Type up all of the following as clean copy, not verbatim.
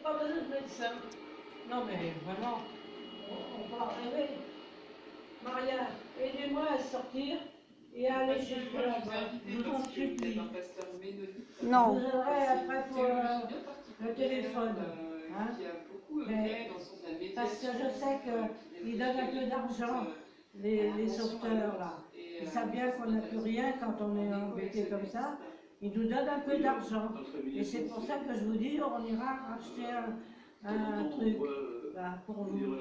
pas besoin de médecin. Non mais vraiment, on va rêver. Maria, aidez-moi à sortir et à aller jusque là-bas. Je vous en supplie. Non. Je vous aiderai après pour le téléphone. Hein? Mais, parce que je sais qu'ils donnent un peu d'argent, les sauveteurs là. Ils savent bien qu'on n'a plus rien quand on est embêté comme ça. Ils nous donnent un peu d'argent. Et c'est pour ça que je vous dis, on ira racheter un truc là, pour vous.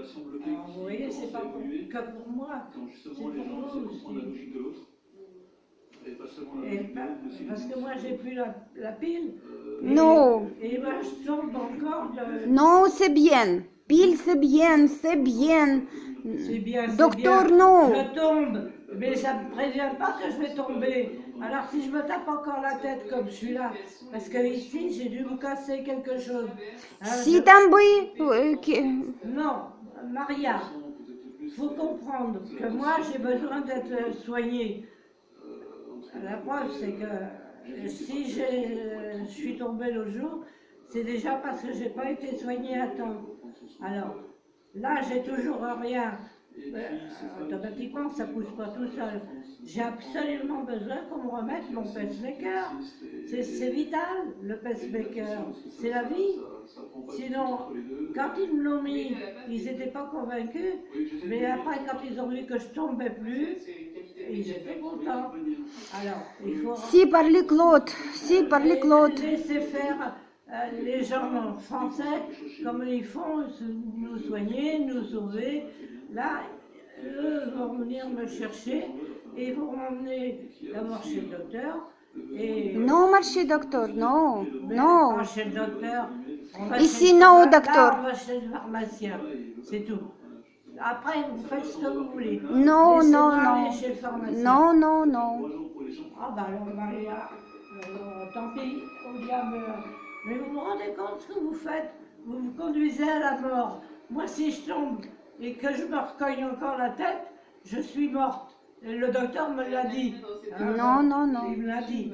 Alors vous voyez, c'est pas que pour moi, c'est pour vous aussi. Parce que moi j'ai plus la pile. Non. Et moi je tombe encore de... Non, c'est bien. Pile, c'est bien, c'est bien. C'est bien, Docteur, bien. non. Je tombe, mais ça ne me prévient pas que je vais tomber. Alors si je me tape encore la tête comme je suis là, parce que ici j'ai dû me casser quelque chose. Alors, Si tombé. Non, Maria, il faut comprendre que moi j'ai besoin d'être soignée. La preuve c'est que si je suis tombée l'autre jour, c'est déjà parce que je n'ai pas été soignée à temps. Alors, là, j'ai toujours rien. Automatiquement, ça ne pousse pas tout seul. J'ai absolument besoin qu'on me remette mon pacemaker. C'est vital, le pacemaker. C'est la vie. Sinon, quand ils me l'ont mis, ils n'étaient pas convaincus. Mais après, quand ils ont vu que je ne tombais plus, ils étaient contents. Alors, il faut... Si parler Claude, si parler Claude. Laissez faire les gens français comme ils font, nous soigner, nous sauver. Là, eux vont venir me chercher et vont m'emmener d'abord chez le docteur. Et Non, marché docteur, non, non. Pas chez le docteur. Ici, non, Là, docteur. on va chez le pharmacien, c'est tout. Après, vous faites ce que vous voulez. Non, non, Laissez-moi aller non. chez le pharmacien. Non, non, non. Ah bah alors Maria, tant pis, au diable. Mais vous vous rendez compte ce que vous faites? Vous me conduisez à la mort. Moi, si je tombe et que je me recogne encore la tête, je suis morte. Et le docteur me l'a dit. Non, non, non. Il me l'a dit,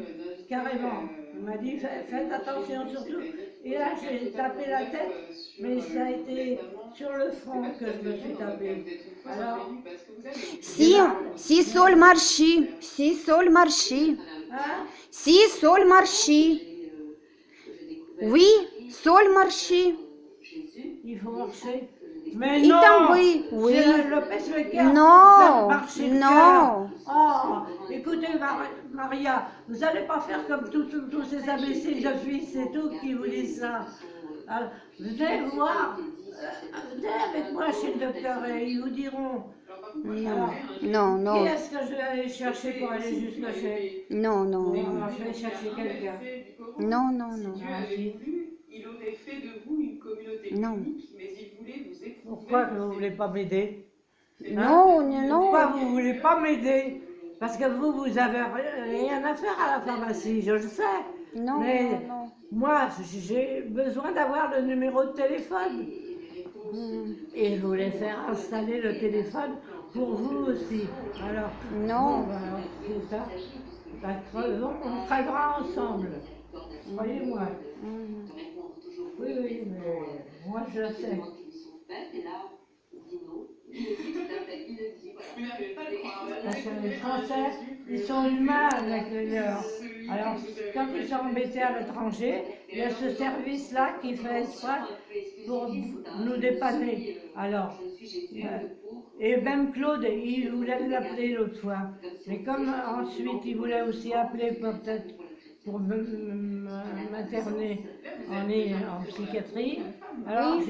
carrément. Il m'a dit, faites attention surtout. Et là, j'ai tapé la tête, mais ça a été sur le front que je me suis tapé. Alors, Si sol marché, si sol marché, hein? si sol marché. Oui, sol marché. Il faut marcher. Mais Il non, tombé, oui. c'est le pacemaker Non, pour faire marcher le non. cœur. Oh, écoutez Maria, vous n'allez pas faire comme tous ces imbéciles de fils, c'est tout qui vous disent ça. Alors, venez voir, venez avec moi chez le docteur et ils vous diront. Non, non, non. Qui est-ce que je vais aller chercher pour aller jusqu'à chez... Non, non, Bon, non. alors je vais chercher quelqu'un. Non, non, non. Ah, si. Il aurait fait de vous une communauté Non. unique, mais il voulait vous éprouver. Pourquoi vous ne voulez pas m'aider? Non, non, Pourquoi non. vous ne voulez pas m'aider? Parce que vous avez rien à faire à la pharmacie, je le sais. Non, Mais non, non. moi, j'ai besoin d'avoir le numéro de téléphone. Et je voulais faire installer le téléphone pour vous aussi. Alors, Non. bon, ben, c'est ça. Ben, on crèvera ensemble. Croyez-moi. Oui, oui, mais moi je le sais. Parce que les Français, ils sont humains avec les leurs. Alors, quand ils sont embêtés à l'étranger, il y a ce service-là qui fait exprès pour nous dépanner. Alors, et même Claude, il voulait l'appeler l'autre fois. Mais comme ensuite il voulait aussi appeler peut-être pour m'interner en psychiatrie, alors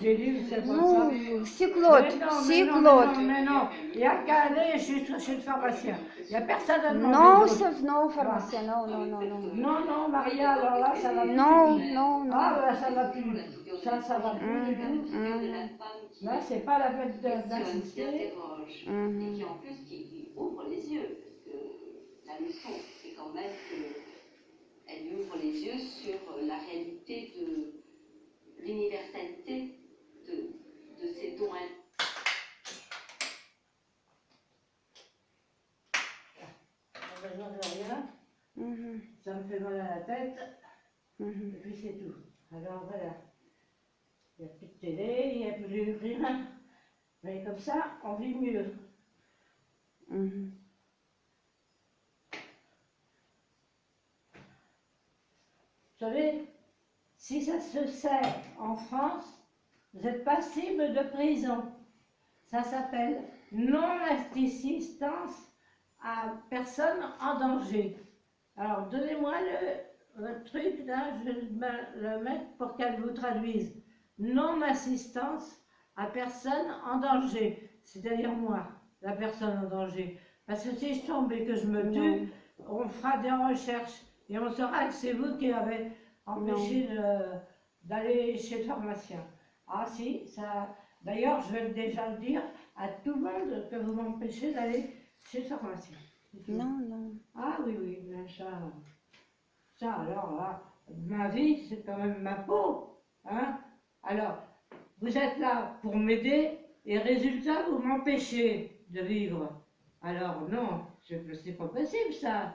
j'ai lu, c'est pour ça. C'est Claude, c'est Claude. Mais non, il n'y a qu'à aller chez le pharmacien. Il n'y a personne à demander. Non, d'autre. c'est non, pharmacien, non, non, non, non. Non, non, Maria, alors là, ça va plus. Non, du tout. non, non. Ah, là, ça va plus. Ça va plus du tout. Là, c'est pas la peine d'insister. Qui en plus qui ouvre les yeux, parce que la leçon, c'est quand même qu'elle lui ouvre les yeux sur la réalité de l'universalité de ces dons. Pas besoin de rien. Ça me fait mal à la tête. Et puis c'est tout. Alors voilà. Il n'y a plus de télé, il n'y a plus rien. Mais comme ça, on vit mieux. Mhm. Vous savez, si ça se sait en France, vous êtes passible de prison. Ça s'appelle non-assistance à personne en danger. Alors, donnez-moi le truc, là, je vais le mettre pour qu'elle vous traduise. Non-assistance à personne en danger, c'est-à-dire moi, la personne en danger. Parce que si je tombe et que je me tue, on fera des recherches et on saura que c'est vous qui avez empêché d'aller chez le pharmacien. Ah si, ça. D'ailleurs, je vais déjà le dire à tout le monde que vous m'empêchez d'aller chez le pharmacien. Non, non. Ah oui, oui, mais ça alors là, ma vie, c'est quand même ma peau. Hein? Alors, vous êtes là pour m'aider et résultat, vous m'empêchez de vivre. Alors non, c'est pas possible ça.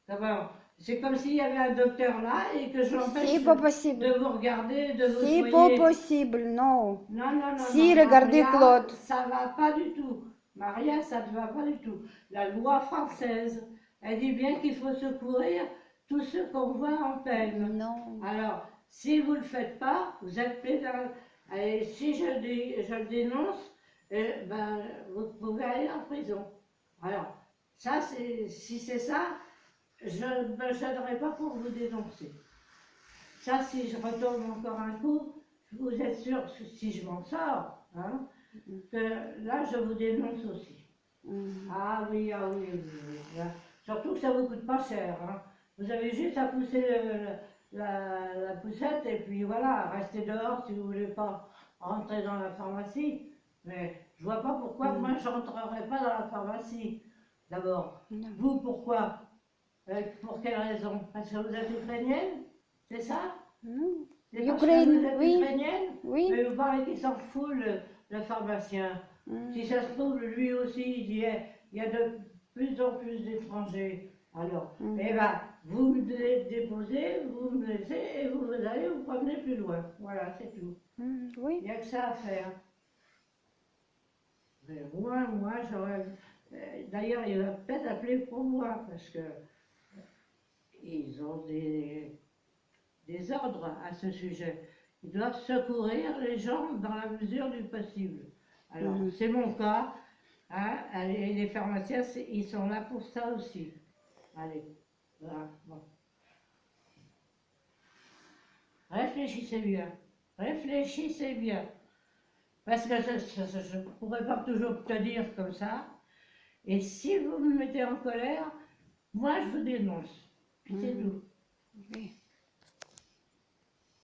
Comment? C'est comme s'il y avait un docteur là et que je l'empêche C'est pas possible. de vous regarder, de vous C'est soigner. pas possible, non. Non, non, non. Si, non, regardez Maria, Claude. ça va pas du tout. Maria, ça ne va pas du tout. La loi française, elle dit bien qu'il faut secourir tous ceux qu'on voit en peine. Non. Alors, si vous ne le faites pas, vous êtes pédale. Et si je le dénonce, ben, vous pouvez aller en prison. Alors, ça, si c'est ça, je ne me gênerai pas pour vous dénoncer. Ça, si je retombe encore un coup, vous êtes sûr que si je m'en sors, hein, que là, je vous dénonce aussi. Ah oui, ah oui, oui, oui. Là, surtout que ça ne vous coûte pas cher. Hein. Vous avez juste à pousser la poussette et puis voilà, restez dehors si vous ne voulez pas rentrer dans la pharmacie. Mais je ne vois pas pourquoi moi je ne rentrerai pas dans la pharmacie. D'abord, vous pourquoi? Pour quelle raison? Parce que vous êtes ukrainienne? C'est ça? Non. C'est parce que vous êtes oui. ukrainienne? Oui. Mais vous parlez qu'il s'en fout, le pharmacien. Si ça se trouve, lui aussi, il dit il y a de plus en plus d'étrangers. Alors, eh ben, vous me déposez, vous me laissez et vous allez vous promener plus loin. Voilà, c'est tout. Oui. Il n'y a que ça à faire. Mais moi, j'aurais. D'ailleurs, il va peut-être appeler pour moi parce que ils ont des ordres à ce sujet. Ils doivent secourir les gens dans la mesure du possible. Alors, c'est mon cas. Hein, et les pharmaciens, ils sont là pour ça aussi. Allez, voilà. Bon. Réfléchissez bien. Réfléchissez bien. Parce que je ne pourrais pas toujours te dire comme ça. Et si vous me mettez en colère, moi je vous dénonce. Puis c'est tout. Oui.